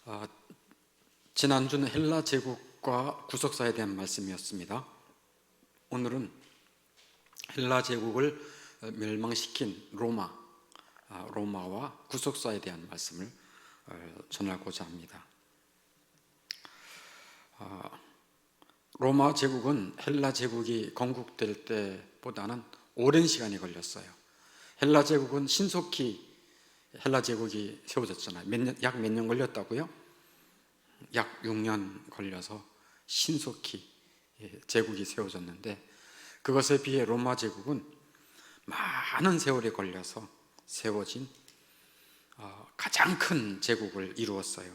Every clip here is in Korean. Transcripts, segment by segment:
어, 지난주는 헬라 제국과 구속사에 대한 말씀이었습니다. 오늘은 헬라 제국을 멸망시킨 로마와 구속사에 대한 말씀을 전하고자 합니다. 로마 제국은 헬라 제국이 건국될 때보다는 오랜 시간이 걸렸어요. 헬라 제국은 신속히 헬라 제국이 세워졌잖아요. 약 몇 년 걸렸다고요? 약 6년 걸려서 신속히 제국이 세워졌는데, 그것에 비해 로마 제국은 많은 세월이 걸려서 세워진 가장 큰 제국을 이루었어요.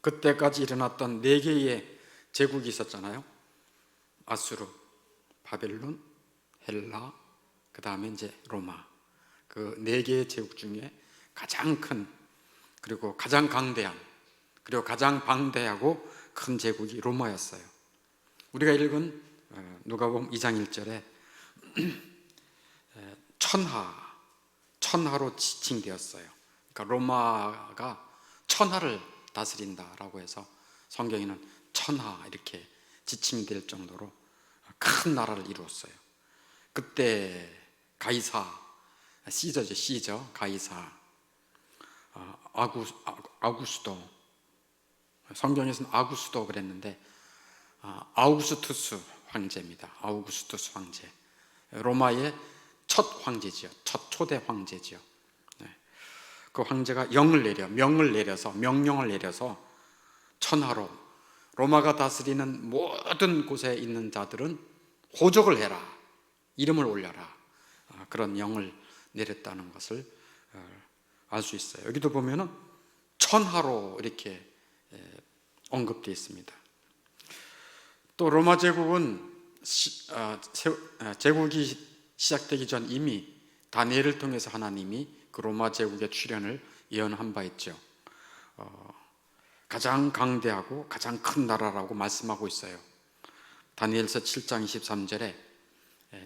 그때까지 일어났던 4개의 제국이 있었잖아요. 아수르, 바벨론, 헬라, 그 다음에 이제 로마. 그 4개의 제국 중에 가장 큰, 그리고 가장 강대한, 그리고 가장 방대하고 큰 제국이 로마였어요. 우리가 읽은 누가복음 2장 1절에 천하로 지칭되었어요. 그러니까 로마가 천하를 다스린다라고 해서 성경에는 천하 이렇게 지칭이 될 정도로 큰 나라를 이루었어요. 그때 시저 가이사, 아구스도, 성경에서는 아구스도 그랬는데 아우구스투스 황제입니다. 아우구스투스 황제, 로마의 첫 황제지요. 첫 초대 황제지요. 그 황제가 명령을 내려서 천하로, 로마가 다스리는 모든 곳에 있는 자들은 호적을 해라, 이름을 올려라, 그런 영을 내렸다는 것을 알 수 있어요. 여기도 보면은 천하로 이렇게 언급되어 있습니다. 또 로마 제국은 제국이 시작되기 전 이미 다니엘을 통해서 하나님이 그 로마 제국의 출현을 예언한 바 있죠. 가장 강대하고 가장 큰 나라라고 말씀하고 있어요. 다니엘서 7장 23절에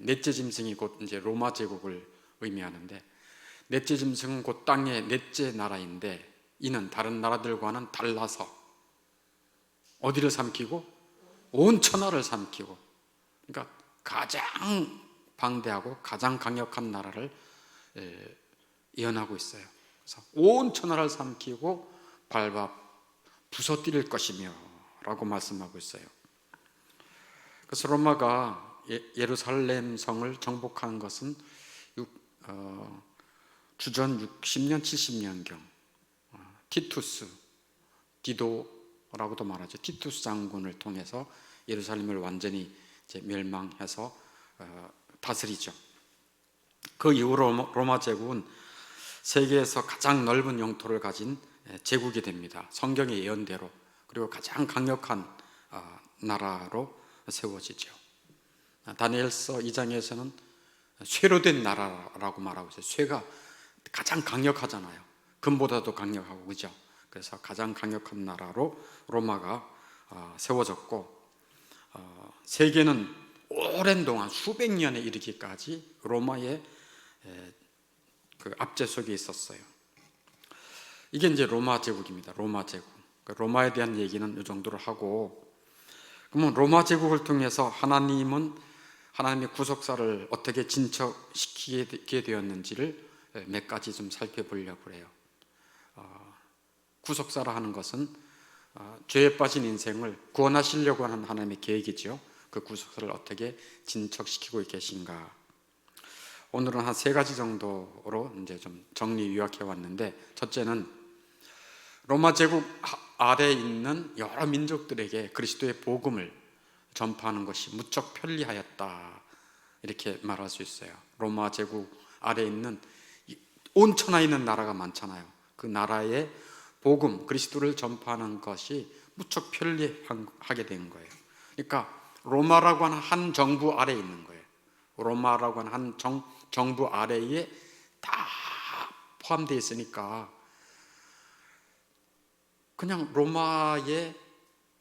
넷째 짐승이 곧 이제 로마 제국을 의미하는데, 넷째 짐승은 곧 땅의 넷째 나라인데, 이는 다른 나라들과는 달라서 어디를 삼키고? 온 천하를 삼키고, 그러니까 가장 방대하고 가장 강력한 나라를 예언하고 있어요. 그래서 온 천하를 삼키고 밟아 부서뜨릴 것이며 라고 말씀하고 있어요. 그래서 로마가 예루살렘 성을 정복한 것은 주전 60년 70년경 디도라고도 말하죠. 티투스 장군을 통해서 예루살렘을 완전히 이제 멸망해서 다스리죠. 그 이후로 로마 제국은 세계에서 가장 넓은 영토를 가진 제국이 됩니다. 성경의 예언대로. 그리고 가장 강력한 나라로 세워지죠. 다니엘서 2장에서는 쇠로 된 나라라고 말하고 있어요. 쇠가 가장 강력하잖아요. 금보다도 강력하고, 그죠? 그래서 가장 강력한 나라로 로마가 세워졌고, 세계는 오랜 동안 수백 년에 이르기까지 로마의 그 압제 속에 있었어요. 이게 이제 로마 제국입니다. 로마 제국. 로마에 대한 얘기는 이 정도로 하고, 그러면 로마 제국을 통해서 하나님의 구속사를 어떻게 진척시키게 되었는지를 몇 가지 좀 살펴보려고 해요. 구속사라 하는 것은 죄에 빠진 인생을 구원하시려고 하는 하나님의 계획이죠. 그 구속사를 어떻게 진척시키고 계신가. 오늘은 한 3가지 정도로 이제 좀 정리 요약해 왔는데, 첫째는 로마 제국 아래에 있는 여러 민족들에게 그리스도의 복음을 전파하는 것이 무척 편리하였다, 이렇게 말할 수 있어요. 로마 제국 아래에 있는 온 천하에 있는 나라가 많잖아요. 그 나라의 복음, 그리스도를 전파하는 것이 무척 편리하게 된 거예요. 그러니까 로마라고 하는 한 정부 아래에 있는 거예요. 로마라고 하는 한 정부 아래에 다 포함되어 있으니까 그냥 로마의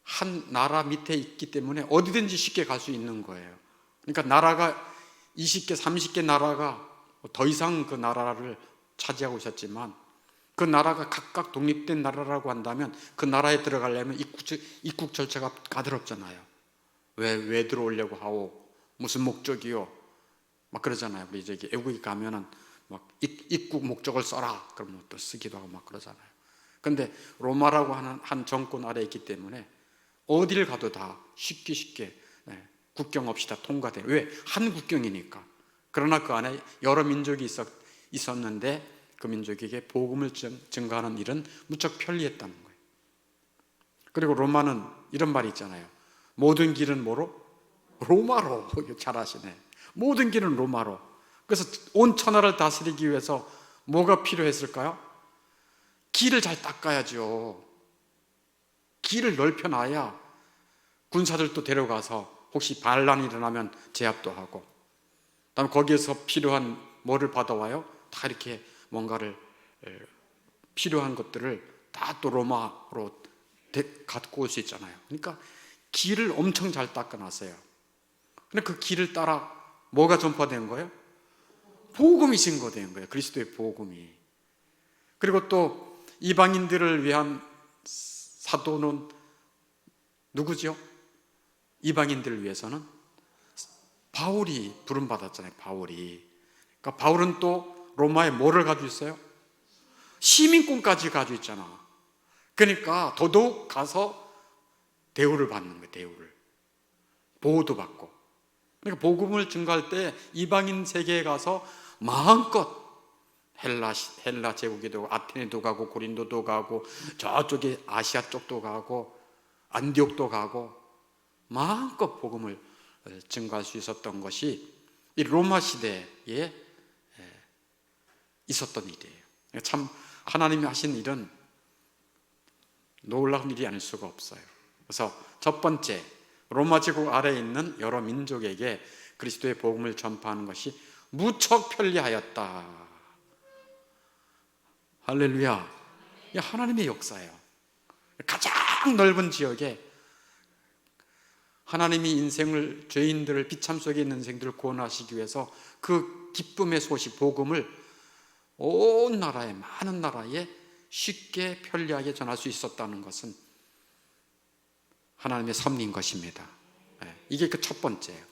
한 나라 밑에 있기 때문에 어디든지 쉽게 갈 수 있는 거예요. 그러니까 나라가 20개, 30개 나라가 더 이상 그 나라를 차지하고 있었지만, 그 나라가 각각 독립된 나라라고 한다면 그 나라에 들어가려면 입국 절차가 까다롭잖아요. 왜 들어오려고 하고 무슨 목적이요? 막 그러잖아요. 우리 저기 외국에 가면은 막 입국 목적을 써라 그러면 또 쓰기도 하고 막 그러잖아요. 근데 로마라고 하는 한 정권 아래에 있기 때문에 어디를 가도 다 쉽게 국경 없이 다 통과돼요. 왜? 한 국경이니까. 그러나 그 안에 여러 민족이 있었는데 그 민족에게 복음을 증거하는 일은 무척 편리했다는 거예요. 그리고 로마는 이런 말이 있잖아요. 모든 길은 뭐로? 로마로. 잘 아시네. 모든 길은 로마로. 그래서 온 천하를 다스리기 위해서 뭐가 필요했을까요? 길을 잘 닦아야죠. 길을 넓혀놔야 군사들도 데려가서 혹시 반란이 일어나면 제압도 하고, 그다음에 거기에서 필요한 뭐를 받아와요? 다 이렇게 뭔가를 필요한 것들을 다 또 로마로 갖고 올 수 있잖아요. 그러니까 길을 엄청 잘 닦아놨어요. 근데 그 길을 따라 뭐가 전파된 거예요? 복음이 증거된 거예요. 그리스도의 복음이. 그리고 또 이방인들을 위한 사도는 누구죠? 이방인들을 위해서는 바울이 부름받았잖아요. 바울이. 그러니까 바울은 또 로마에 뭐를 가지고 있어요? 시민권까지 가지고 있잖아. 그러니까 더더욱 가서 대우를 받는 거예요. 대우를. 보호도 받고. 그러니까 복음을 증거할 때 이방인 세계에 가서 마음껏 헬라 제국에도 아테네도 가고 고린도도 가고 저쪽에 아시아 쪽도 가고 안디옥도 가고 마음껏 복음을 증거할 수 있었던 것이 이 로마 시대에 있었던 일이에요. 참 하나님이 하신 일은 놀라운 일이 아닐 수가 없어요. 그래서 첫 번째, 로마 제국 아래에 있는 여러 민족에게 그리스도의 복음을 전파하는 것이 무척 편리하였다. 할렐루야. 이게 하나님의 역사예요. 가장 넓은 지역에 하나님이 인생을, 죄인들을, 비참 속에 있는 인생들을 구원하시기 위해서 그 기쁨의 소식, 복음을 온 나라에, 많은 나라에 쉽게 편리하게 전할 수 있었다는 것은 하나님의 섭리인 것입니다. 이게 그 첫 번째예요.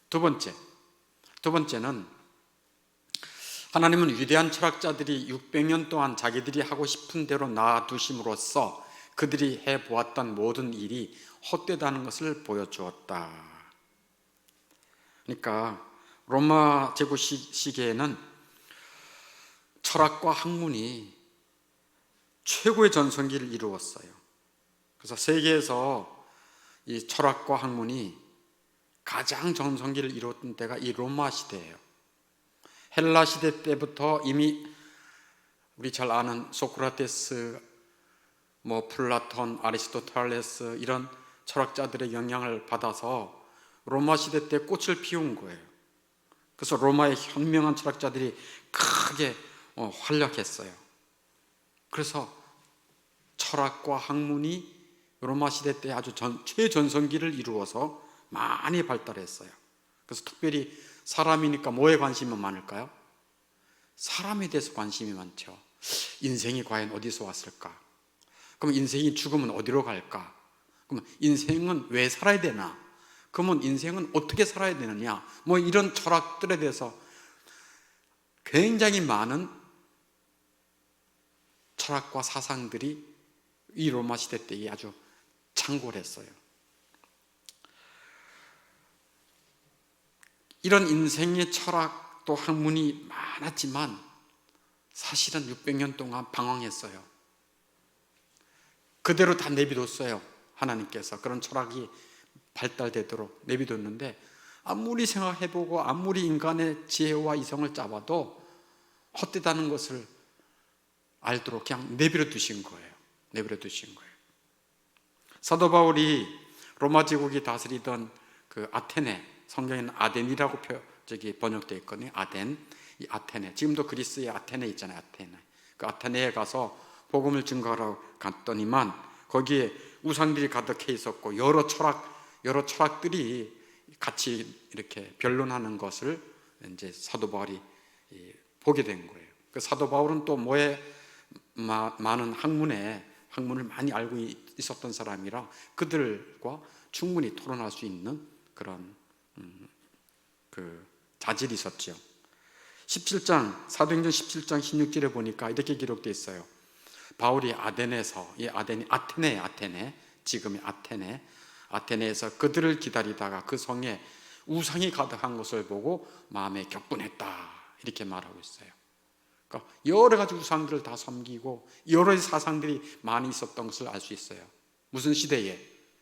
두 번째는 하나님은 위대한 철학자들이 600년 동안 자기들이 하고 싶은 대로 놔두심으로써 그들이 해보았던 모든 일이 헛되다는 것을 보여주었다. 그러니까 로마 제국 시기에는 철학과 학문이 최고의 전성기를 이루었어요. 그래서 세계에서 이 철학과 학문이 가장 전성기를 이루었던 때가 이 로마 시대예요. 헬라 시대 때부터 이미 우리 잘 아는 소크라테스, 플라톤, 아리스토텔레스 이런 철학자들의 영향을 받아서 로마 시대 때 꽃을 피운 거예요. 그래서 로마의 현명한 철학자들이 크게 활약했어요. 그래서 철학과 학문이 로마 시대 때 아주 최전성기를 이루어서 많이 발달했어요. 그래서 특별히 사람이니까 뭐에 관심이 많을까요? 사람에 대해서 관심이 많죠. 인생이 과연 어디서 왔을까? 그럼 인생이 죽으면 어디로 갈까? 그럼 인생은 왜 살아야 되나? 그러면 인생은 어떻게 살아야 되느냐? 이런 철학들에 대해서 굉장히 많은 철학과 사상들이 이 로마 시대 때에 아주 창궐했어요. 이런 인생의 철학 또 학문이 많았지만 사실은 600년 동안 방황했어요. 그대로 다 내비뒀어요. 하나님께서 그런 철학이 발달되도록 내비뒀는데 아무리 생각해보고 아무리 인간의 지혜와 이성을 짜봐도 헛되다는 것을 알도록 그냥 내버려 두신 거예요. 사도 바울이 로마 제국이 다스리던 그 아테네, 성경에는 아덴이라고 번역되어 있거든요. 이 아테네. 지금도 그리스의 아테네 있잖아요. 아테네. 그 아테네에 가서 복음을 증거하러 갔더니만 거기에 우상들이 가득해 있었고 여러 철학들이 같이 이렇게 변론하는 것을 이제 사도 바울이 보게 된 거예요. 그 사도 바울은 또 뭐에 많은 학문을 많이 알고 있었던 사람이라 그들과 충분히 토론할 수 있는 그런 그 자질이 있었죠. 17장 사도행전 17장 16절에 보니까 이렇게 기록되어 있어요. 바울이 아덴에서, 이 아테네, 지금의 아테네에서 그들을 기다리다가 그 성에 우상이 가득한 것을 보고 마음에 격분했다, 이렇게 말하고 있어요. 그러니까 여러 가지 우상들을 다 섬기고 여러 가지 사상들이 많이 있었던 것을 알 수 있어요. 무슨 시대에?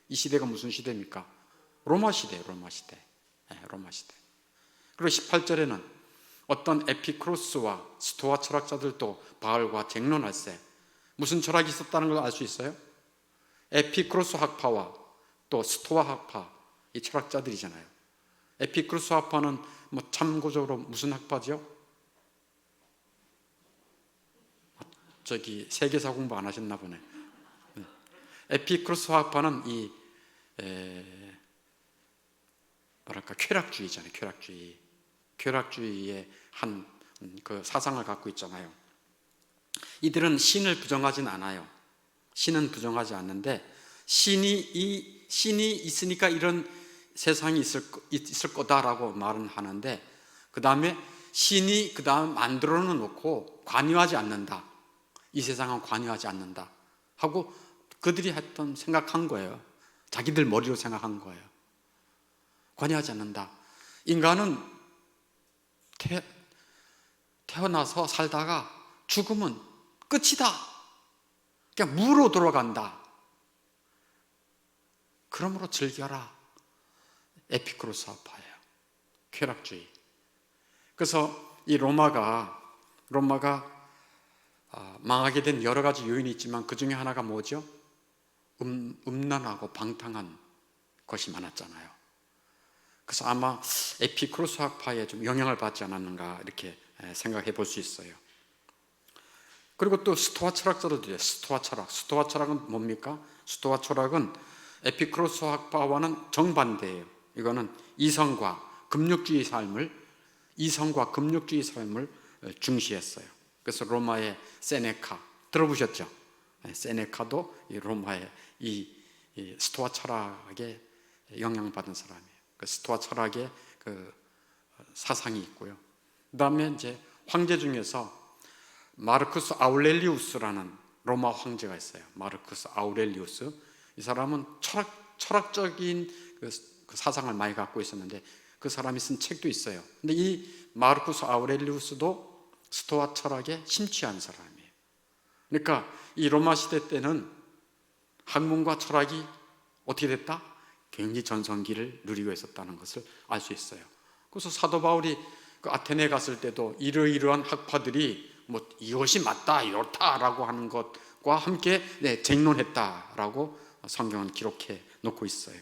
이 시대가 무슨 시대입니까? 로마 시대. 그리고 18절에는 어떤 에피크로스와 스토아 철학자들도 바울과 쟁론할세. 무슨 철학이 있었다는 걸 알 수 있어요? 에피크로스 학파와 또 스토아 학파, 이 철학자들이잖아요. 에피크로스 학파는 참고적으로 무슨 학파죠? 세계사 공부 안 하셨나 보네. 에피크로스 학파는 쾌락주의잖아요. 쾌락주의의 한 그 사상을 갖고 있잖아요. 이들은 신을 부정하진 않아요. 신은 부정하지 않는데 신이 있으니까 이런 세상이 있을 거다라고 말은 하는데, 그 다음에 신이 그 다음 만들어는 놓고 관여하지 않는다. 이 세상은 관여하지 않는다 하고 그들이 생각한 거예요. 자기들 머리로 생각한 거예요. 관여하지 않는다. 인간은 태어나서 살다가 죽으면 끝이다. 그냥 무로 돌아간다. 그러므로 즐겨라. 에피크로스 학파예요. 쾌락주의. 그래서 이 로마가 망하게 된 여러 가지 요인이 있지만 그 중에 하나가 뭐죠? 음란하고 방탕한 것이 많았잖아요. 그래서 아마 에피크로스 학파에 좀 영향을 받지 않았는가 이렇게 생각해 볼 수 있어요. 그리고 또 스토아 철학자들도 있어요. 스토아 철학은 뭡니까? 스토아 철학은 에피크로스 학파와는 정반대예요. 이거는 이성과 금욕주의 삶을 중시했어요. 그래서 로마의 세네카 들어보셨죠? 세네카도 이 로마의 이 스토아 철학에 영향받은 사람이에요. 그 스토아 철학의 그 사상이 있고요. 그다음에 이제 황제 중에서 마르쿠스 아우렐리우스라는 로마 황제가 있어요. 마르쿠스 아우렐리우스. 이 사람은 철학적인 그 사상을 많이 갖고 있었는데 그 사람이 쓴 책도 있어요. 근데 이 마르쿠스 아우렐리우스도 스토아 철학에 심취한 사람이에요. 그러니까 이 로마 시대 때는 학문과 철학이 어떻게 됐다? 굉장히 전성기를 누리고 있었다는 것을 알 수 있어요. 그래서 사도 바울이 그 아테네에 갔을 때도 이러이러한 학파들이 이것이 맞다, 이렇다라고 하는 것과 함께 쟁론했다라고 성경은 기록해 놓고 있어요.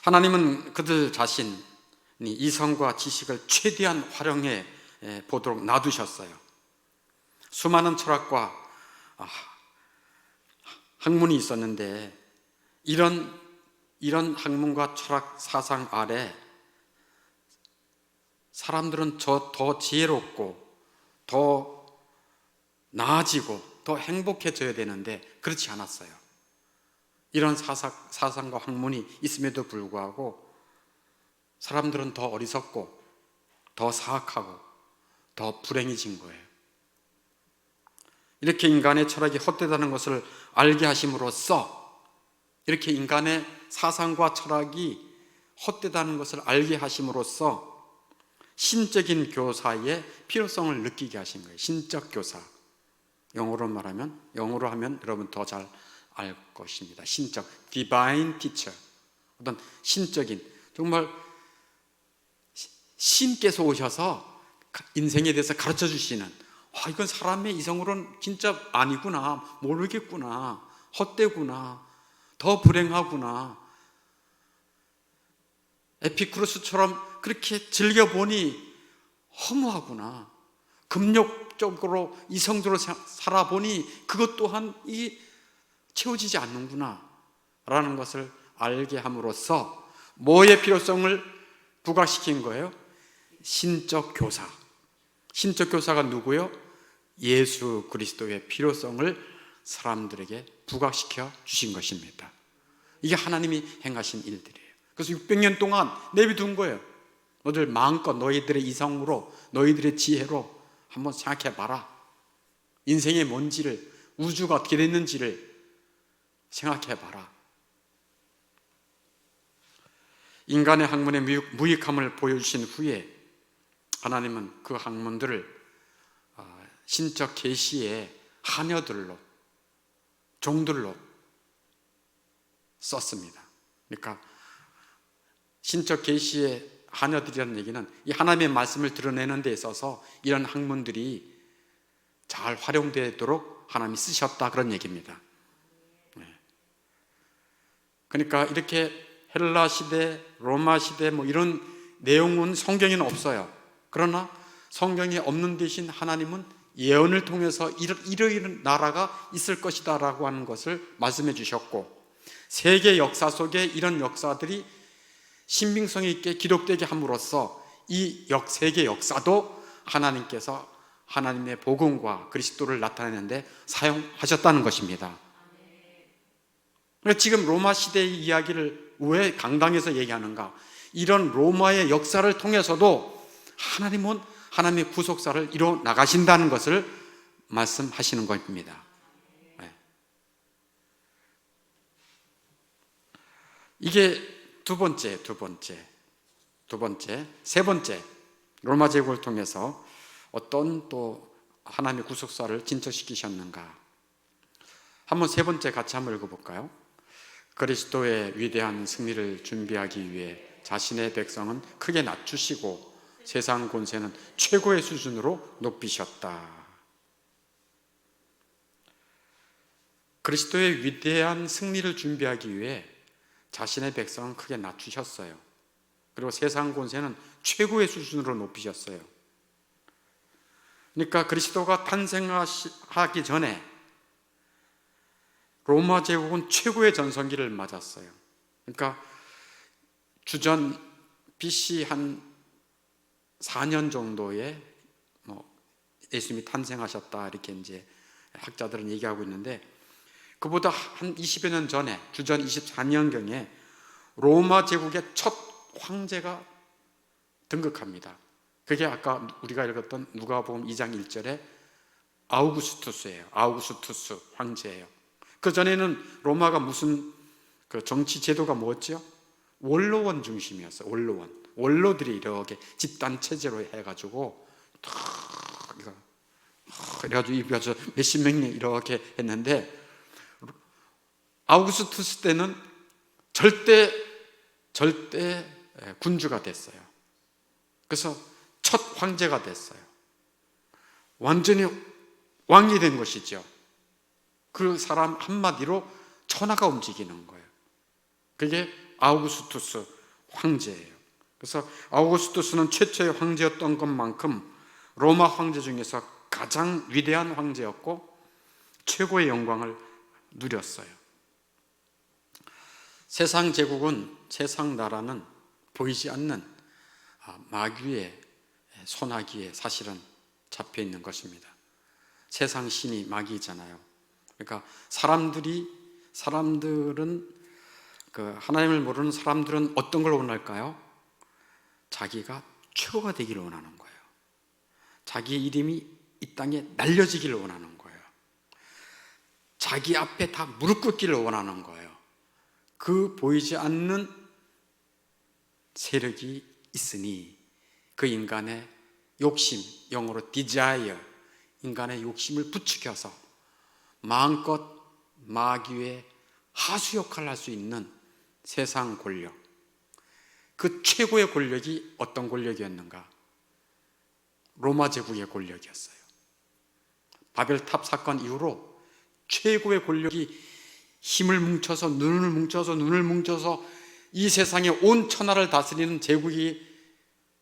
하나님은 그들 자신이 이성과 지식을 최대한 활용해 보도록 놔두셨어요. 수많은 철학과 학문이 있었는데 이런 학문과 철학 사상 아래 사람들은 더 지혜롭고 더 나아지고 더 행복해져야 되는데 그렇지 않았어요. 이런 사상과 학문이 있음에도 불구하고 사람들은 더 어리석고 더 사악하고 더 불행해진 거예요. 이렇게 인간의 철학이 헛되다는 것을 알게 하심으로써, 이렇게 인간의 사상과 철학이 헛되다는 것을 알게 하심으로써 신적인 교사의 필요성을 느끼게 하신 거예요. 신적 교사. 영어로 하면 여러분 더 잘 알 것입니다. 신적, divine teacher. 어떤 신적인, 정말 신께서 오셔서 인생에 대해서 가르쳐 주시는, 이건 사람의 이성으로는 진짜 아니구나, 모르겠구나, 헛되구나, 더 불행하구나, 에피쿠로스처럼 그렇게 즐겨보니 허무하구나, 금욕적으로 이성적으로 살아보니 그것 또한 채워지지 않는구나 라는 것을 알게 함으로써 뭐의 필요성을 부각시킨 거예요? 신적 교사. 신적 교사가 누구요? 예수 그리스도의 필요성을 사람들에게 부각시켜 주신 것입니다. 이게 하나님이 행하신 일들이에요. 그래서 600년 동안 내비둔 거예요. 너희들 마음껏 너희들의 이성으로, 너희들의 지혜로 한번 생각해 봐라. 인생의 뭔지를, 우주가 어떻게 됐는지를 생각해 봐라. 인간의 학문의 무익함을 보여주신 후에 하나님은 그 학문들을 신적 계시의 하녀들로, 종들로 썼습니다. 그러니까 신적 계시의 하녀들이라는 얘기는 이 하나님의 말씀을 드러내는 데 있어서 이런 학문들이 잘 활용되도록 하나님이 쓰셨다, 그런 얘기입니다. 그러니까 이렇게 헬라 시대, 로마 시대 뭐 이런 내용은 성경에는 없어요. 그러나 성경에 없는 대신 하나님은 예언을 통해서 이러이런 나라가 있을 것이다 라고 하는 것을 말씀해 주셨고, 세계 역사 속에 이런 역사들이 신빙성 있게 기록되게 함으로써 이 세계 역사도 하나님께서 하나님의 복음과 그리스도를 나타내는데 사용하셨다는 것입니다. 지금 로마 시대의 이야기를 왜 강당에서 얘기하는가? 이런 로마의 역사를 통해서도 하나님은 하나님의 구속사를 이뤄 나가신다는 것을 말씀하시는 것입니다. 이게 두 번째, 세 번째, 로마 제국을 통해서 어떤 또 하나님의 구속사를 진척시키셨는가? 한번 세 번째 같이 한번 읽어볼까요? 그리스도의 위대한 승리를 준비하기 위해 자신의 백성은 크게 낮추시고 세상 권세는 최고의 수준으로 높이셨다. 그리스도의 위대한 승리를 준비하기 위해 자신의 백성은 크게 낮추셨어요. 그리고 세상 권세는 최고의 수준으로 높이셨어요. 그러니까 그리스도가 탄생하기 전에 로마 제국은 최고의 전성기를 맞았어요. 그러니까 주전 BC 한 4년 정도에 예수님이 탄생하셨다, 이렇게 이제 학자들은 얘기하고 있는데, 그보다 한 20여 년 전에 주전 24년경에 로마 제국의 첫 황제가 등극합니다. 그게 아까 우리가 읽었던 누가복음 2장 1절에 아우구스투스예요. 아우구스투스 황제예요. 그 전에는 로마가 무슨 그 정치 제도가 뭐였죠? 원로원 중심이었어요. 원로들이 이렇게 집단 체제로 해가지고 그래가지고 입혀서 몇십 명이 이렇게 했는데, 아우구스투스 때는 절대 군주가 됐어요. 그래서 첫 황제가 됐어요. 완전히 왕이 된 것이죠. 그 사람 한마디로 천하가 움직이는 거예요. 그게 아우구스투스 황제예요. 그래서 아우구스투스는 최초의 황제였던 것만큼 로마 황제 중에서 가장 위대한 황제였고 최고의 영광을 누렸어요. 세상 제국은, 세상 나라는 보이지 않는 마귀의 손아귀에 사실은 잡혀 있는 것입니다. 세상 신이 마귀잖아요. 그러니까 사람들은 하나님을 모르는 사람들은 어떤 걸 원할까요? 자기가 최고가 되기를 원하는 거예요. 자기 이름이 이 땅에 날려지기를 원하는 거예요. 자기 앞에 다 무릎 꿇기를 원하는 거예요. 그 보이지 않는 세력이 있으니 그 인간의 욕심, 영어로 desire, 인간의 욕심을 부추겨서 마음껏 마귀의 하수 역할을 할 수 있는 세상 권력, 그 최고의 권력이 어떤 권력이었는가? 로마 제국의 권력이었어요. 바벨탑 사건 이후로 최고의 권력이 힘을 뭉쳐서 눈을 뭉쳐서 이 세상의 온 천하를 다스리는 제국이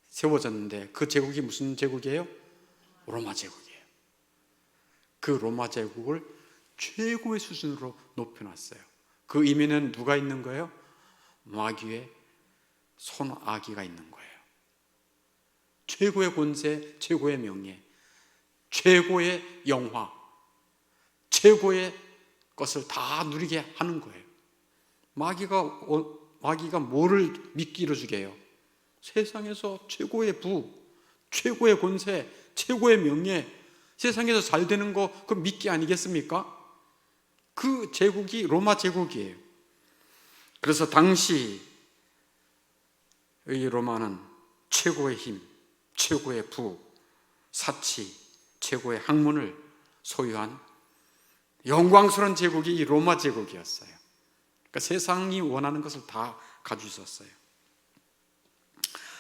세워졌는데, 그 제국이 무슨 제국이에요? 로마 제국이에요. 그 로마 제국을 최고의 수준으로 높여놨어요. 그 이면에는 누가 있는 거예요? 마귀의 손아귀가 있는 거예요. 최고의 권세, 최고의 명예, 최고의 영화, 최고의 것을 다 누리게 하는 거예요. 마귀가 뭐를 미끼로 주게 해요? 세상에서 최고의 부, 최고의 권세, 최고의 명예, 세상에서 잘 되는 거, 그 미끼 아니겠습니까? 그 제국이 로마 제국이에요. 그래서 당시 이 로마는 최고의 힘, 최고의 부, 사치, 최고의 학문을 소유한 영광스러운 제국이 이 로마 제국이었어요. 그러니까 세상이 원하는 것을 다 가지고 있었어요.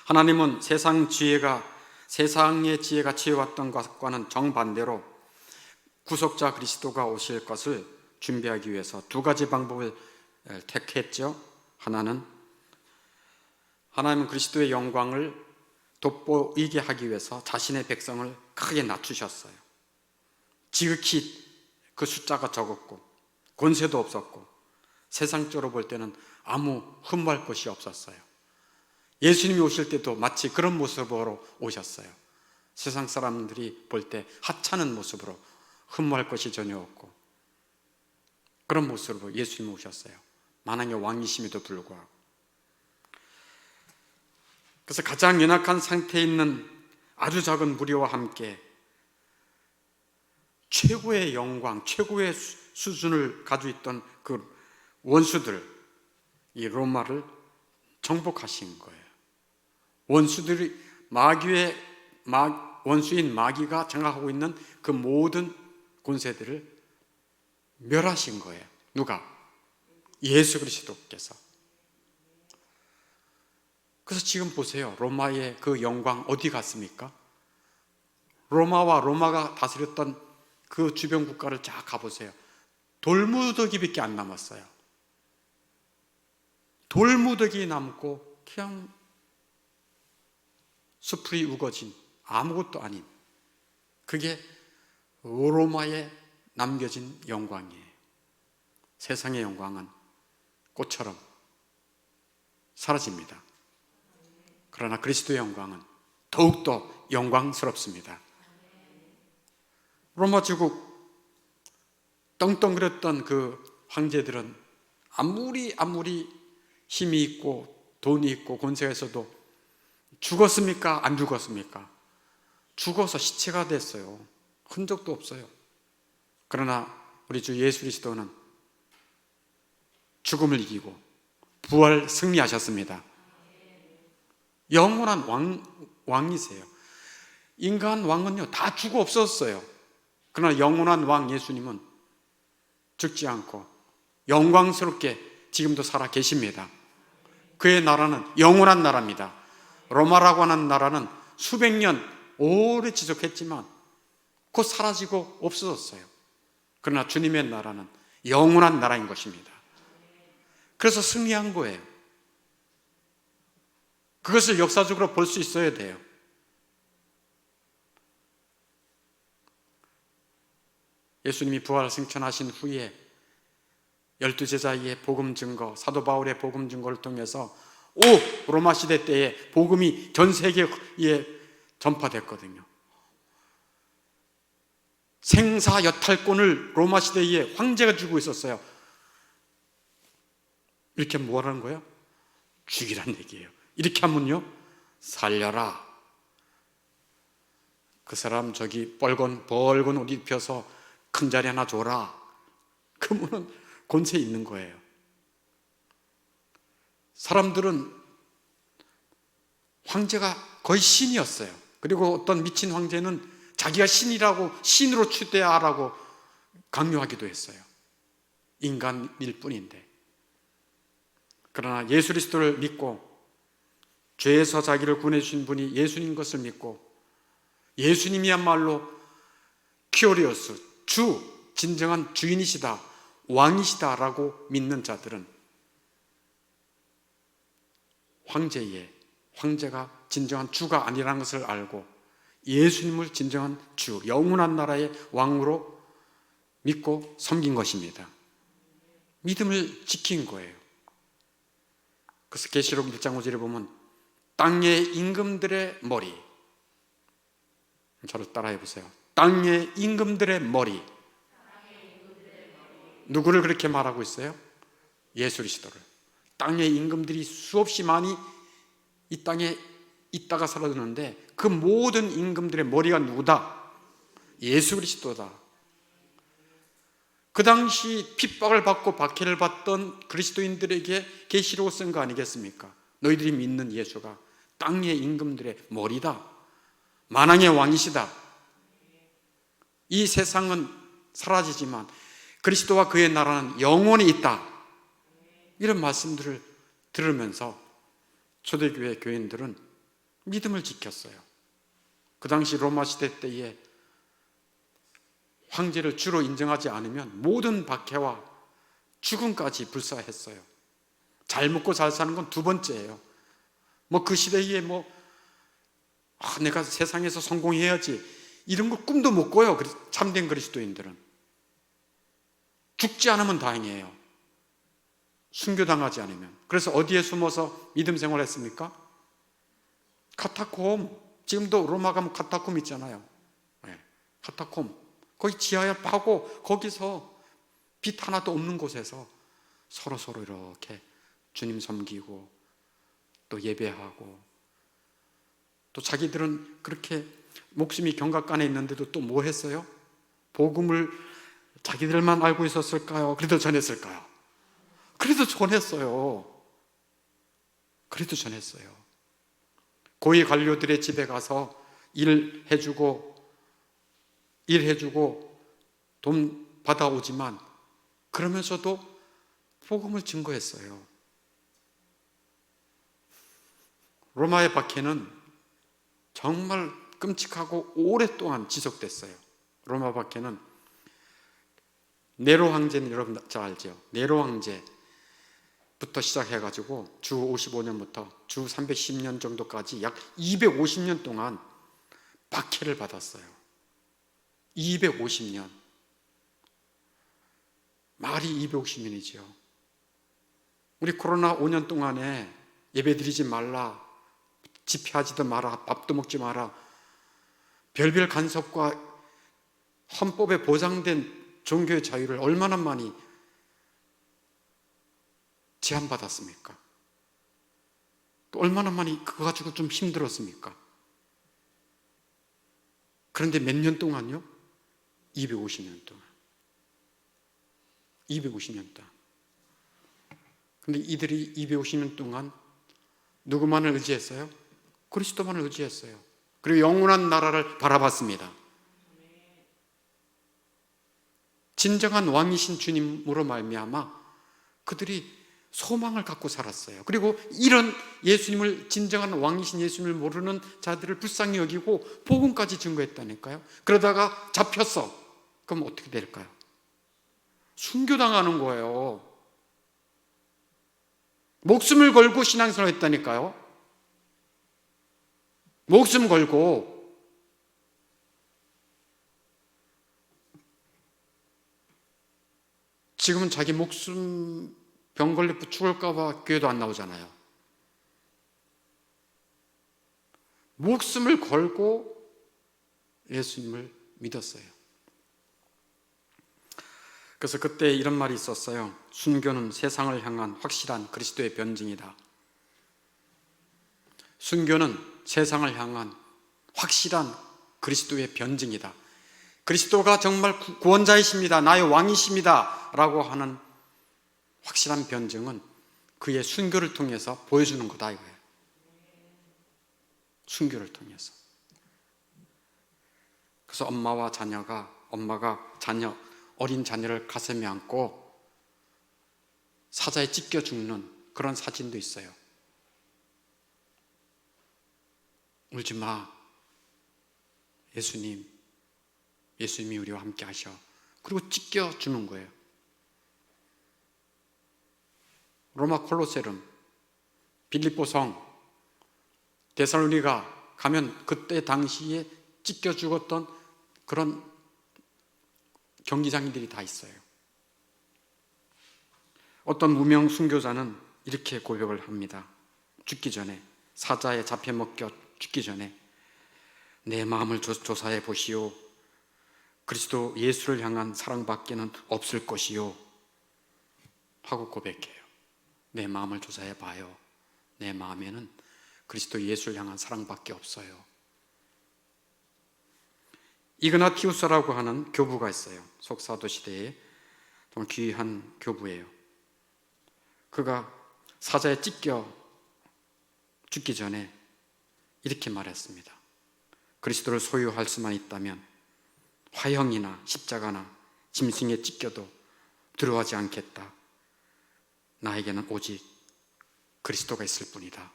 하나님은 세상의 지혜가 취해왔던 것과는 정반대로 구속자 그리스도가 오실 것을 준비하기 위해서 두 가지 방법을 택했죠. 하나님은 그리스도의 영광을 돋보이게 하기 위해서 자신의 백성을 크게 낮추셨어요. 지극히 그 숫자가 적었고 권세도 없었고 세상적으로 볼 때는 아무 흠모할 것이 없었어요. 예수님이 오실 때도 마치 그런 모습으로 오셨어요. 세상 사람들이 볼 때 하찮은 모습으로 흠모할 것이 전혀 없고 그런 모습으로 예수님이 오셨어요. 만왕의 왕이심에도 불구하고. 그래서 가장 연약한 상태에 있는 아주 작은 무리와 함께 최고의 영광, 최고의 수준을 가지고 있던 그 원수들, 이 로마를 정복하신 거예요. 원수인 마귀가 장악하고 있는 그 모든 권세들을 멸하신 거예요. 누가? 예수 그리스도께서. 그래서 지금 보세요. 로마의 그 영광 어디 갔습니까? 로마가 다스렸던 그 주변 국가를 쫙 가보세요. 돌무더기밖에 안 남았어요. 돌무더기 남고 그냥 수풀이 우거진 아무것도 아닌 그게 로마에 남겨진 영광이에요. 세상의 영광은 꽃처럼 사라집니다. 그러나 그리스도의 영광은 더욱더 영광스럽습니다. 로마 제국 떵떵거렸던 그 황제들은 아무리 힘이 있고 돈이 있고 권세가 있어도 죽었습니까? 안 죽었습니까? 죽어서 시체가 됐어요. 흔적도 없어요. 그러나 우리 주 예수 그리스도는 죽음을 이기고 부활 승리하셨습니다. 영원한 왕이세요. 인간 왕은요 다 죽어 없었어요. 그러나 영원한 왕 예수님은 죽지 않고 영광스럽게 지금도 살아 계십니다. 그의 나라는 영원한 나라입니다. 로마라고 하는 나라는 수백 년 오래 지속했지만 곧 사라지고 없어졌어요. 그러나 주님의 나라는 영원한 나라인 것입니다. 그래서 승리한 거예요. 그것을 역사적으로 볼 수 있어야 돼요. 예수님이 부활 승천하신 후에 12제자의 복음 증거, 사도 바울의 복음 증거를 통해서 로마 시대 때에 복음이 전 세계에 전파됐거든요. 생사여탈권을 로마 시대에 황제가 쥐고 있었어요. 이렇게 뭐라는 거예요? 죽이란 얘기예요. 이렇게 하면요 살려라. 그 사람 저기 벌건 옷 입혀서 큰 자리 하나 줘라. 그러면 권세 있는 거예요. 사람들은 황제가 거의 신이었어요. 그리고 어떤 미친 황제는 자기가 신이라고 신으로 추대하라고 강요하기도 했어요. 인간일 뿐인데. 그러나 예수 그리스도를 믿고 죄에서 자기를 구원해 주신 분이 예수님 것을 믿고 예수님이야말로 큐리오스, 주, 진정한 주인이시다, 왕이시다라고 믿는 자들은 황제가 진정한 주가 아니라는 것을 알고 예수님을 진정한 주, 영원한 나라의 왕으로 믿고 섬긴 것입니다. 믿음을 지킨 거예요. 그래서 계시록 1장 5절에 보면 땅의 임금들의 머리, 저를 따라해 보세요. 땅의 임금들의 머리. 누구를 그렇게 말하고 있어요? 예수 그리스도를. 땅의 임금들이 수없이 많이 이 땅에 있다가 사라졌는데 그 모든 임금들의 머리가 누구다? 예수 그리스도다. 그 당시 핍박을 받고 박해를 받던 그리스도인들에게 계시록 쓴 거 아니겠습니까? 너희들이 믿는 예수가 땅의 임금들의 머리다. 만왕의 왕이시다. 이 세상은 사라지지만 그리스도와 그의 나라는 영원히 있다. 이런 말씀들을 들으면서 초대교회 교인들은 믿음을 지켰어요. 그 당시 로마 시대 때에 황제를 주로 인정하지 않으면 모든 박해와 죽음까지 불사했어요. 잘 먹고 잘 사는 건 두 번째예요. 그 시대에 내가 세상에서 성공해야지 이런 거 꿈도 못 꿔요. 참된 그리스도인들은. 죽지 않으면 다행이에요. 순교당하지 않으면. 그래서 어디에 숨어서 믿음 생활했습니까? 카타콤. 지금도 로마 가면 카타콤 있잖아요. 네, 카타콤. 거기 지하에 파고 거기서 빛 하나도 없는 곳에서 서로 이렇게 주님 섬기고 또 예배하고 또 자기들은 그렇게 목숨이 경각간에 있는데도 또 뭐 했어요? 복음을 자기들만 알고 있었을까요? 그래도 전했을까요? 그래도 전했어요. 고위 관료들의 집에 가서 일해주고 돈 받아오지만 그러면서도 복음을 증거했어요. 로마의 박해는 정말 끔찍하고 오랫동안 지속됐어요. 로마 박해는 네로 황제는 여러분 잘 알죠? 네로 황제부터 시작해가지고 주 55년부터 주 310년 정도까지 약 250년 동안 박해를 받았어요. 250년. 말이 250년이죠. 우리 코로나 5년 동안에 예배드리지 말라, 집회하지도 마라, 밥도 먹지 마라, 별별 간섭과 헌법에 보장된 종교의 자유를 얼마나 많이 제한받았습니까? 또 얼마나 많이 그거 가지고 좀 힘들었습니까? 그런데 몇 년 동안요? 250년 동안. 250년 동안. 근데 이들이 250년 동안 누구만을 의지했어요? 그리스도만을 의지했어요. 그리고 영원한 나라를 바라봤습니다. 진정한 왕이신 주님으로 말미암아 그들이 소망을 갖고 살았어요. 그리고 이런 예수님을, 진정한 왕이신 예수님을 모르는 자들을 불쌍히 여기고 복음까지 증거했다니까요. 그러다가 잡혔어. 그럼 어떻게 될까요? 순교당하는 거예요. 목숨을 걸고 신앙생활을 했다니까요. 목숨 걸고. 지금은 자기 목숨 병 걸려 죽을까 봐 교회도 안 나오잖아요. 목숨을 걸고 예수님을 믿었어요. 그래서 그때 이런 말이 있었어요. 순교는 세상을 향한 확실한 그리스도의 변증이다. 순교는 세상을 향한 확실한 그리스도의 변증이다. 그리스도가 정말 구원자이십니다. 나의 왕이십니다. 라고 하는 확실한 변증은 그의 순교를 통해서 보여주는 거다 이거예요. 순교를 통해서. 그래서 엄마가 어린 자녀를 가슴에 안고 사자에 찢겨 죽는 그런 사진도 있어요. 울지 마. 예수님이 우리와 함께 하셔. 그리고 찢겨 주는 거예요. 로마 콜로세움, 빌립보 성, 데살로니가 가면 그때 당시에 찢겨 죽었던 그런 경기장들이 다 있어요. 어떤 무명 순교자는 이렇게 고백을 합니다. 죽기 전에, 사자에 잡혀 먹겨 죽기 전에 내 마음을 조사해 보시오. 그리스도 예수를 향한 사랑밖에는 없을 것이요 하고 고백해요. 내 마음을 조사해 봐요. 내 마음에는 그리스도 예수를 향한 사랑밖에 없어요. 이그나티우스라고 하는 교부가 있어요. 속사도 시대에 좀 귀한 교부예요. 그가 사자에 찢겨 죽기 전에 이렇게 말했습니다. 그리스도를 소유할 수만 있다면 화형이나 십자가나 짐승에 찢겨도 두려워하지 않겠다. 나에게는 오직 그리스도가 있을 뿐이다.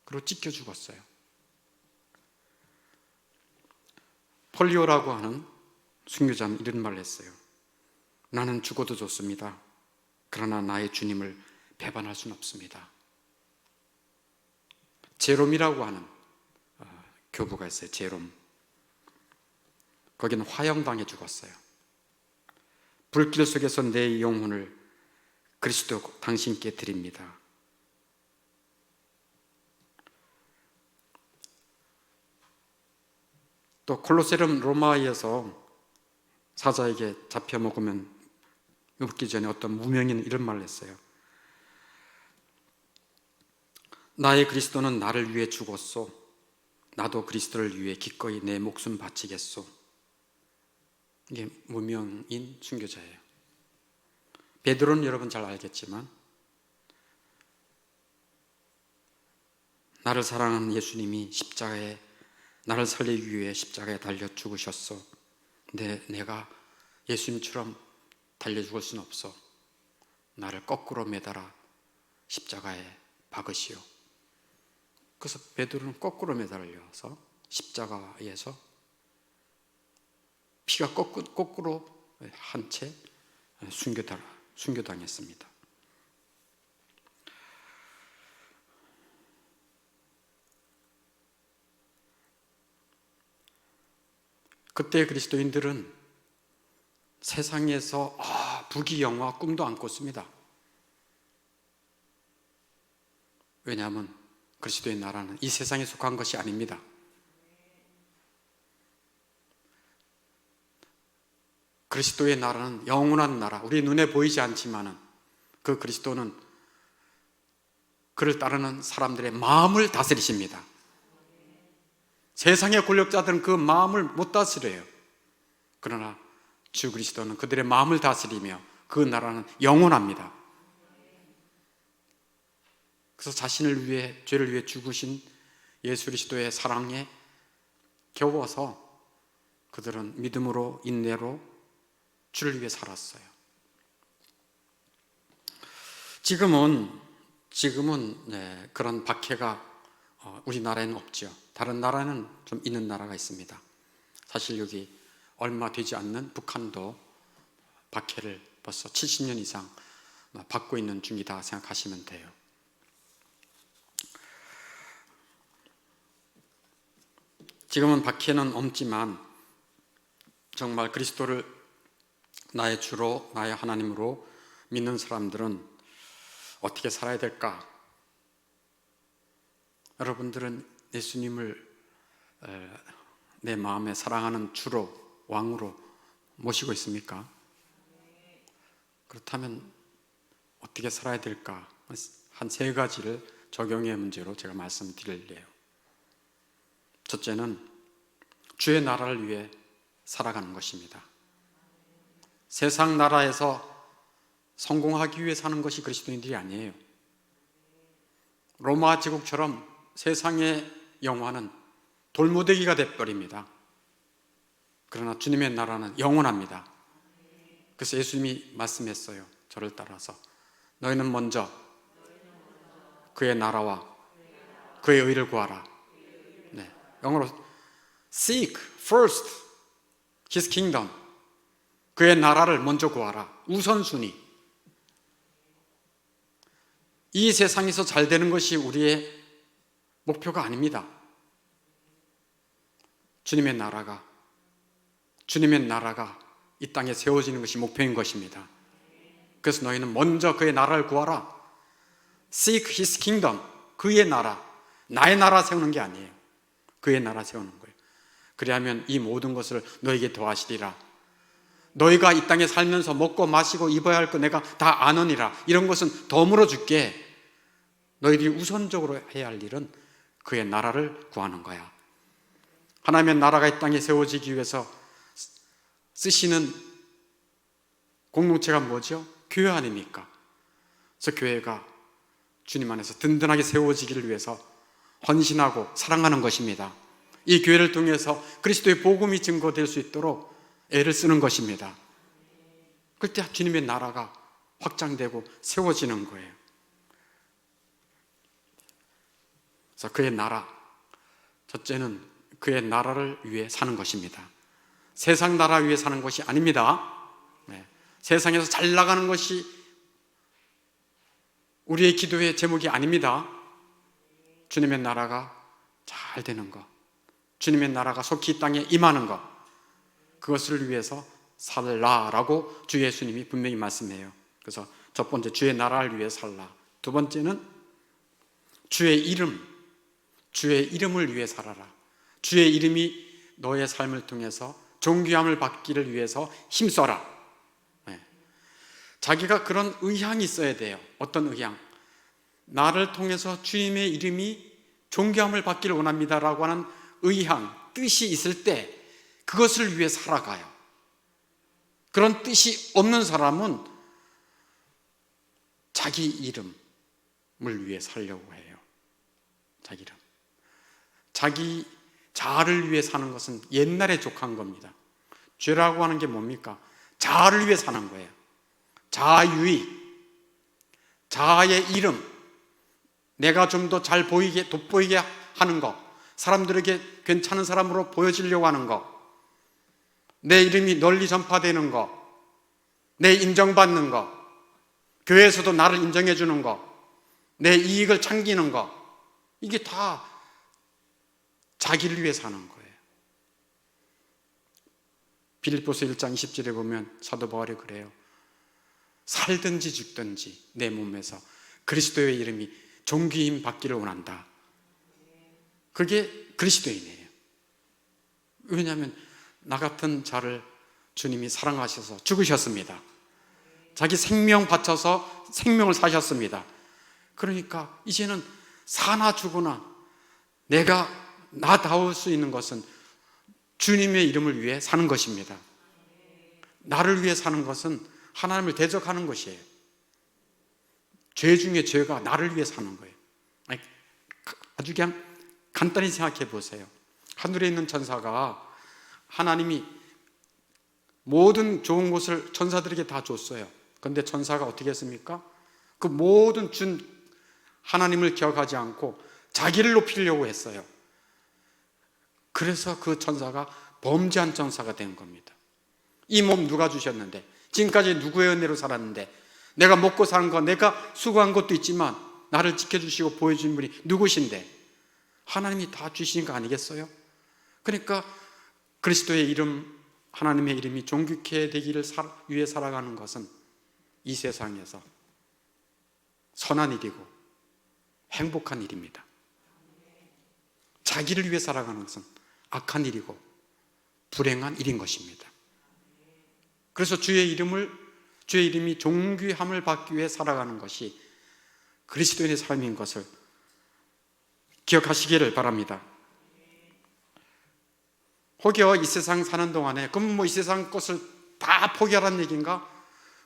그리고 찢겨 죽었어요. 폴리오라고 하는 순교자는 이런 말을 했어요. 나는 죽어도 좋습니다. 그러나 나의 주님을 배반할 수는 없습니다. 제롬이라고 하는 교부가 있어요. 제롬. 거기는 화형당해 죽었어요. 불길 속에서 내 영혼을 그리스도 당신께 드립니다. 또 콜로세움 로마에서 사자에게 잡혀 먹기 전에 어떤 무명인은 이런 말을 했어요. 나의 그리스도는 나를 위해 죽었소. 나도 그리스도를 위해 기꺼이 내 목숨 바치겠소. 이게 무명인 순교자예요. 베드로는 여러분 잘 알겠지만 나를 사랑하는 예수님이 십자가에 나를 살리기 위해 십자가에 달려 죽으셨소. 근데 내가 예수님처럼 달려 죽을 수는 없어. 나를 거꾸로 매달아 십자가에 박으시오. 그래서 베드로는 거꾸로 매달려서 십자가에서 피가 거꾸로 한 채 순교당했습니다. 그때 그리스도인들은 세상에서 부귀영화 꿈도 안 꿨습니다. 왜냐하면 그리스도의 나라는 이 세상에 속한 것이 아닙니다. 그리스도의 나라는 영원한 나라, 우리 눈에 보이지 않지만은 그 그리스도는 그를 따르는 사람들의 마음을 다스리십니다. 세상의 권력자들은 그 마음을 못 다스려요. 그러나 주 그리스도는 그들의 마음을 다스리며 그 나라는 영원합니다. 그래서 자신을 위해, 죄를 위해 죽으신 예수 그리스도의 사랑에 겨워서 그들은 믿음으로 인내로 주를 위해 살았어요. 지금은 그런 박해가 우리나라에는 없죠. 다른 나라는 좀 있는 나라가 있습니다. 사실 여기 얼마 되지 않는 북한도 박해를 벌써 70년 이상 받고 있는 중이다 생각하시면 돼요. 지금은 박해는 없지만 정말 그리스도를 나의 주로, 나의 하나님으로 믿는 사람들은 어떻게 살아야 될까? 여러분들은 예수님을 내 마음에 사랑하는 주로, 왕으로 모시고 있습니까? 그렇다면 어떻게 살아야 될까? 한 3가지를 적용의 문제로 제가 말씀드릴래요. 첫째는 주의 나라를 위해 살아가는 것입니다. 세상 나라에서 성공하기 위해 사는 것이 그리스도인들이 아니에요. 로마 제국처럼 세상의 영화는 돌무더기가 돼버립니다. 그러나 주님의 나라는 영원합니다. 그래서 예수님이 말씀했어요. 저를 따라서 너희는 먼저 그의 나라와 그의 의를 구하라. 네, 영어로 Seek first His kingdom. 그의 나라를 먼저 구하라. 우선순위. 이 세상에서 잘 되는 것이 우리의 목표가 아닙니다. 주님의 나라가 이 땅에 세워지는 것이 목표인 것입니다. 그래서 너희는 먼저 그의 나라를 구하라. Seek His kingdom. 그의 나라. 나의 나라 세우는 게 아니에요. 그의 나라 세우는 거예요. 그리하면 이 모든 것을 너에게 더하시리라. 너희가 이 땅에 살면서 먹고 마시고 입어야 할 거 내가 다 아느니라. 이런 것은 덤으로 줄게. 너희들이 우선적으로 해야 할 일은 그의 나라를 구하는 거야. 하나님의 나라가 이 땅에 세워지기 위해서 쓰시는 공동체가 뭐죠? 교회 아닙니까? 그래서 교회가 주님 안에서 든든하게 세워지기를 위해서 헌신하고 사랑하는 것입니다. 이 교회를 통해서 그리스도의 복음이 증거될 수 있도록 애를 쓰는 것입니다. 그때 주님의 나라가 확장되고 세워지는 거예요. 그래서 그의 나라, 첫째는 그의 나라를 위해 사는 것입니다. 세상 나라 위해 사는 것이 아닙니다. 세상에서 잘 나가는 것이 우리의 기도의 제목이 아닙니다. 주님의 나라가 잘 되는 것, 주님의 나라가 속히 이 땅에 임하는 것, 그것을 위해서 살라라고 주 예수님이 분명히 말씀해요. 그래서 첫 번째, 주의 나라를 위해 살라. 두 번째는 주의 이름을 위해 살아라. 주의 이름이 너의 삶을 통해서 존귀함을 받기를 위해서 힘써라. 자기가 그런 의향이 있어야 돼요. 어떤 의향? 나를 통해서 주님의 이름이 존귀함을 받기를 원합니다라고 하는 의향, 뜻이 있을 때 그것을 위해 살아가요. 그런 뜻이 없는 사람은 자기 이름을 위해 살려고 해요. 자기 이름. 자기 자아를 위해 사는 것은 옛날에 족한 겁니다. 죄라고 하는 게 뭡니까? 자아를 위해 사는 거예요. 자아유의, 자아의 이름, 내가 좀 더 잘 보이게, 돋보이게 하는 것, 사람들에게 괜찮은 사람으로 보여지려고 하는 것, 내 이름이 널리 전파되는 것, 내 인정받는 것, 교회에서도 나를 인정해 주는 것, 내 이익을 챙기는 것, 이게 다 자기를 위해 사는 거예요. 빌립보서 1장 20절에 보면 사도 바울이 그래요. 살든지 죽든지 내 몸에서 그리스도의 이름이 존귀임 받기를 원한다. 그게 그리스도인이에요. 왜냐하면 나 같은 자를 주님이 사랑하셔서 죽으셨습니다. 자기 생명 바쳐서 생명을 사셨습니다. 그러니까 이제는 사나 죽으나 내가 나다울 수 있는 것은 주님의 이름을 위해 사는 것입니다. 나를 위해 사는 것은 하나님을 대적하는 것이에요. 죄 중에 죄가 나를 위해 사는 거예요. 아주 그냥 간단히 생각해 보세요. 하늘에 있는 천사가 하나님이 모든 좋은 것을 천사들에게 다 줬어요. 그런데 천사가 어떻게 했습니까? 그 모든 준 하나님을 기억하지 않고 자기를 높이려고 했어요. 그래서 그 천사가 범죄한 천사가 된 겁니다. 이 몸 누가 주셨는데, 지금까지 누구의 은혜로 살았는데, 내가 먹고 사는 거, 내가 수고한 것도 있지만 나를 지켜주시고 보여준 분이 누구신데 하나님이 다 주신 거 아니겠어요? 그러니까 그리스도의 이름, 하나님의 이름이 존귀케 되기를 위해 살아가는 것은 이 세상에서 선한 일이고 행복한 일입니다. 자기를 위해 살아가는 것은 악한 일이고 불행한 일인 것입니다. 그래서 주의 이름이 존귀함을 받기 위해 살아가는 것이 그리스도인의 삶인 것을 기억하시기를 바랍니다. 혹여 이 세상 사는 동안에 그럼 이 세상 것을 다 포기하라는 얘기인가?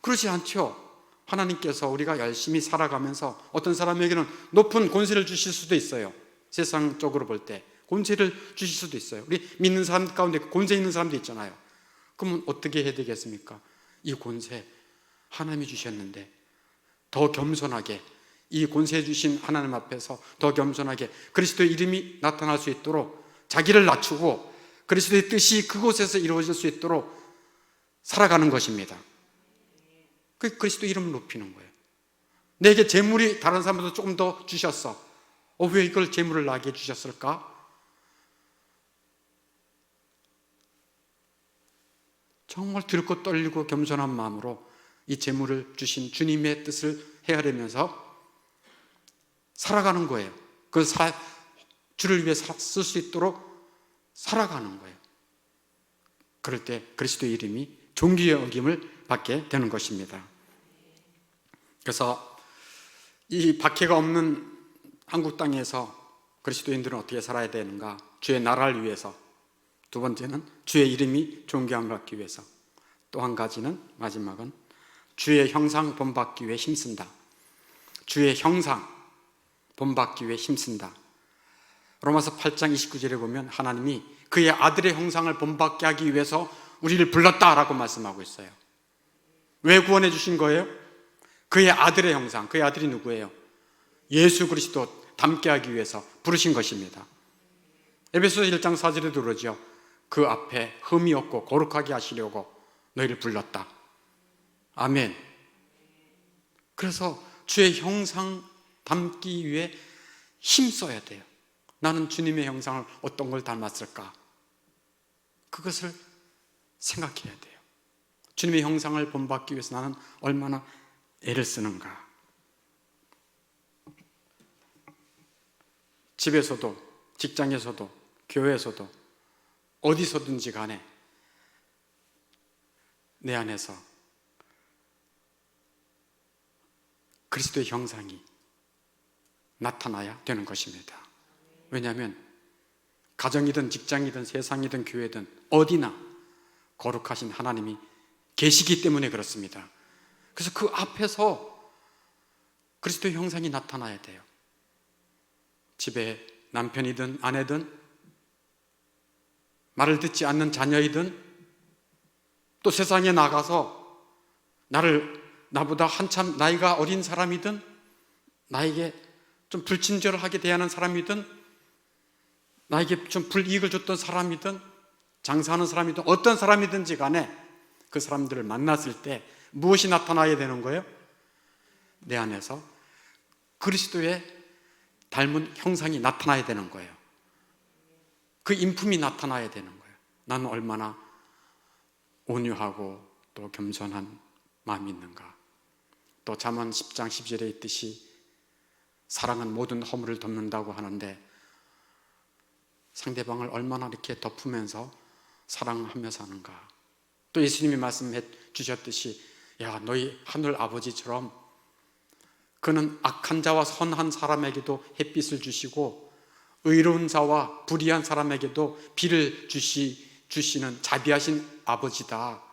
그렇지 않죠. 하나님께서 우리가 열심히 살아가면서 어떤 사람에게는 높은 권세를 주실 수도 있어요. 세상적으로 볼 때 권세를 주실 수도 있어요. 우리 믿는 사람 가운데 권세 있는 사람도 있잖아요. 그러면 어떻게 해야 되겠습니까? 이 권세 하나님이 주셨는데 더 겸손하게 이 권세 주신 하나님 앞에서 더 겸손하게 그리스도의 이름이 나타날 수 있도록 자기를 낮추고 그리스도의 뜻이 그곳에서 이루어질 수 있도록 살아가는 것입니다. 그 그리스도 이름을 높이는 거예요. 내게 재물이 다른 사람보다 조금 더 주셨어. 왜 이걸 재물을 나게 주셨을까? 정말 들고 떨리고 겸손한 마음으로 이 재물을 주신 주님의 뜻을 헤아리면서 살아가는 거예요. 그 주를 위해 쓸 수 있도록 살아가는 거예요. 그럴 때 그리스도의 이름이 존귀의 여김을 받게 되는 것입니다. 그래서 이 박해가 없는 한국 땅에서 그리스도인들은 어떻게 살아야 되는가? 주의 나라를 위해서, 두 번째는 주의 이름이 존귀함을 받기 위해서, 또 한 가지는 마지막은 주의 형상 본받기 위해 힘쓴다. 주의 형상 본받기 위해 힘쓴다. 로마서 8장 29절에 보면 하나님이 그의 아들의 형상을 본받게 하기 위해서 우리를 불렀다라고 말씀하고 있어요. 왜 구원해 주신 거예요? 그의 아들의 형상, 그의 아들이 누구예요? 예수 그리스도 닮게 하기 위해서 부르신 것입니다. 에베소서 1장 4절에도 그러죠. 그 앞에 흠이 없고 거룩하게 하시려고 너희를 불렀다. 아멘. 그래서 주의 형상 닮기 위해 힘써야 돼요. 나는 주님의 형상을 어떤 걸 닮았을까? 그것을 생각해야 돼요. 주님의 형상을 본받기 위해서 나는 얼마나 애를 쓰는가? 집에서도, 직장에서도, 교회에서도, 어디서든지 간에 내 안에서 그리스도의 형상이 나타나야 되는 것입니다. 왜냐하면 가정이든 직장이든 세상이든 교회든 어디나 거룩하신 하나님이 계시기 때문에 그렇습니다. 그래서 그 앞에서 그리스도의 형상이 나타나야 돼요. 집에 남편이든 아내든 말을 듣지 않는 자녀이든 또 세상에 나가서 나보다 한참 나이가 어린 사람이든 나에게 좀 불친절하게 대하는 사람이든 나에게 좀 불이익을 줬던 사람이든 장사하는 사람이든 어떤 사람이든지 간에 그 사람들을 만났을 때 무엇이 나타나야 되는 거예요? 내 안에서 그리스도의 닮은 형상이 나타나야 되는 거예요. 그 인품이 나타나야 되는 거예요. 나는 얼마나 온유하고 또 겸손한 마음이 있는가. 또 잠언 10장 10절에 있듯이 사랑은 모든 허물을 덮는다고 하는데 상대방을 얼마나 이렇게 덮으면서 사랑하며 사는가. 또 예수님이 말씀해 주셨듯이 야 너희 하늘 아버지처럼 그는 악한 자와 선한 사람에게도 햇빛을 주시고 의로운 자와 불의한 사람에게도 비를 주시는 자비하신 아버지다.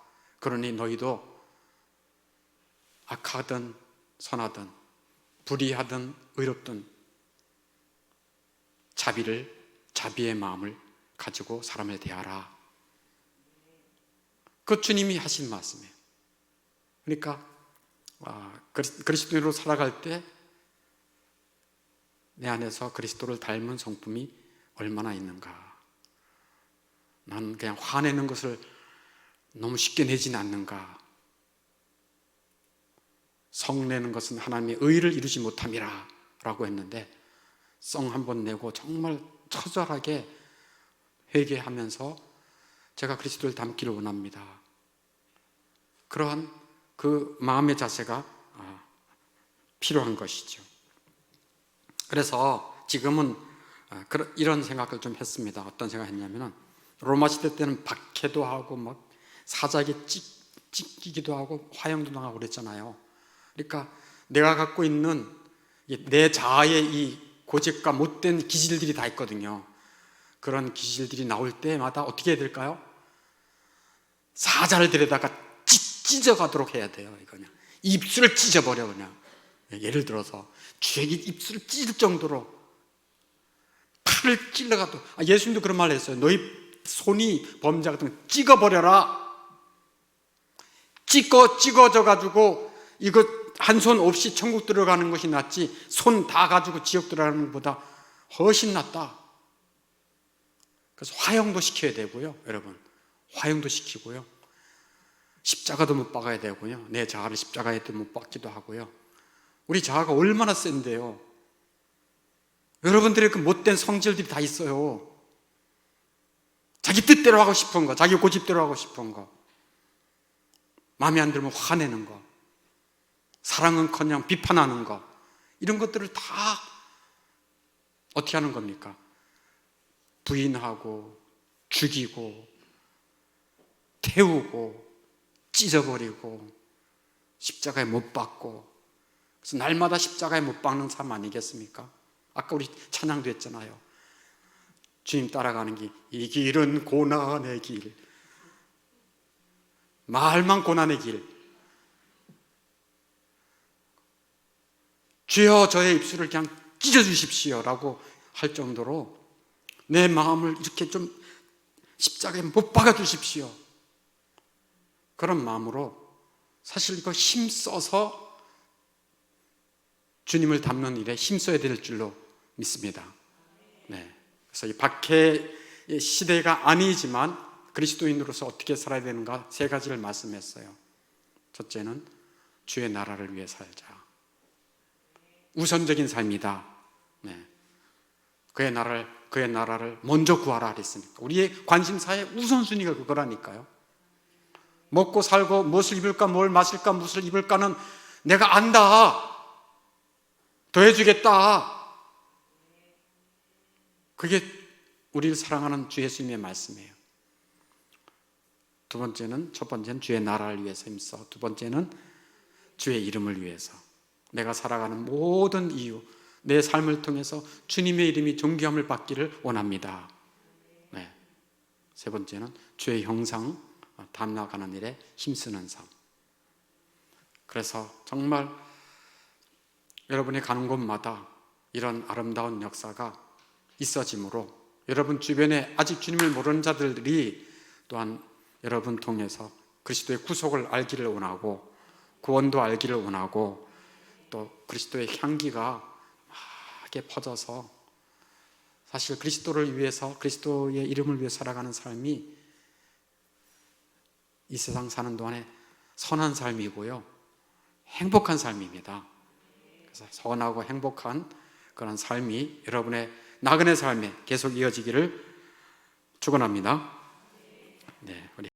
그러니 너희도 악하든 선하든 불의하든 의롭든 자비의 마음을 가지고 사람을 대하라. 그 주님이 하신 말씀이에요. 그러니까 그리스도인으로 살아갈 때 내 안에서 그리스도를 닮은 성품이 얼마나 있는가. 나는 그냥 화내는 것을 너무 쉽게 내지는 않는가. 성내는 것은 하나님의 의를 이루지 못함이라 라고 했는데 성 한번 내고 정말 처절하게 회개하면서 제가 그리스도를 닮기를 원합니다. 그러한 그 마음의 자세가 필요한 것이죠. 그래서 지금은 이런 생각을 좀 했습니다. 어떤 생각을 했냐면은 로마 시대 때는 박해도 하고 막 사자에게 찢기기도 하고 화형도 당하고 그랬잖아요. 그러니까 내가 갖고 있는 내 자아의 이 고집과 못된 기질들이 다 있거든요. 그런 기질들이 나올 때마다 어떻게 해야 될까요? 사자를 데려다가 찢어가도록 해야 돼요. 그냥 입술을 찢어버려. 그냥 예를 들어서 주에게 입술을 찢을 정도로 팔을 찔러가도 예수님도 그런 말을 했어요. 너희 손이 범죄 같은 거 찍어버려라. 찢어져 가지고 이거 한 손 없이 천국 들어가는 것이 낫지 손 다 가지고 지옥 들어가는 것보다 훨씬 낫다. 그래서 화형도 시켜야 되고요. 여러분 화형도 시키고요. 십자가도 못 박아야 되고요. 내 자아를 십자가에 못 박기도 하고요. 우리 자아가 얼마나 센데요. 여러분들의 그 못된 성질들이 다 있어요. 자기 뜻대로 하고 싶은 거, 자기 고집대로 하고 싶은 거, 마음에 안 들면 화내는 거, 사랑은커녕 비판하는 거, 이런 것들을 다 어떻게 하는 겁니까? 부인하고 죽이고 태우고 찢어버리고 십자가에 못 박고, 그래서 날마다 십자가에 못 박는 삶 아니겠습니까? 아까 우리 찬양도 했잖아요. 주님 따라가는 길, 이 길은 고난의 길, 말만 고난의 길. 주여 저의 입술을 그냥 찢어주십시오 라고 할 정도로 내 마음을 이렇게 좀 십자가에 못 박아 주십시오, 그런 마음으로 사실 이거 힘써서 주님을 닮는 일에 힘써야 될 줄로 믿습니다. 네. 그래서 이 박해의 시대가 아니지만 그리스도인으로서 어떻게 살아야 되는가 세 가지를 말씀했어요. 첫째는 주의 나라를 위해 살자. 우선적인 삶이다. 네. 그의 나라를 먼저 구하라 그랬으니까 우리의 관심사의 우선순위가 그거라니까요. 먹고 살고 무엇을 입을까, 뭘 마실까, 무엇을 입을까는 내가 안다, 더 해주겠다. 그게 우리를 사랑하는 주 예수님의 말씀이에요. 두 번째는, 첫 번째는 주의 나라를 위해서 힘써, 두 번째는 주의 이름을 위해서. 내가 살아가는 모든 이유, 내 삶을 통해서 주님의 이름이 존귀함을 받기를 원합니다. 네. 세 번째는 주의 형상 닮아가는 일에 힘쓰는 삶. 그래서 정말 여러분이 가는 곳마다 이런 아름다운 역사가 있어지므로 여러분 주변에 아직 주님을 모르는 자들이 또한 여러분 통해서 그리스도의 구속을 알기를 원하고, 구원도 알기를 원하고, 또 그리스도의 향기가 하게 퍼져서 사실 그리스도를 위해서, 그리스도의 이름을 위해 살아가는 삶이 이 세상 사는 동안에 선한 삶이고요, 행복한 삶입니다. 그래서 선하고 행복한 그런 삶이 여러분의 나그네 삶에 계속 이어지기를 축원합니다. 네, 우리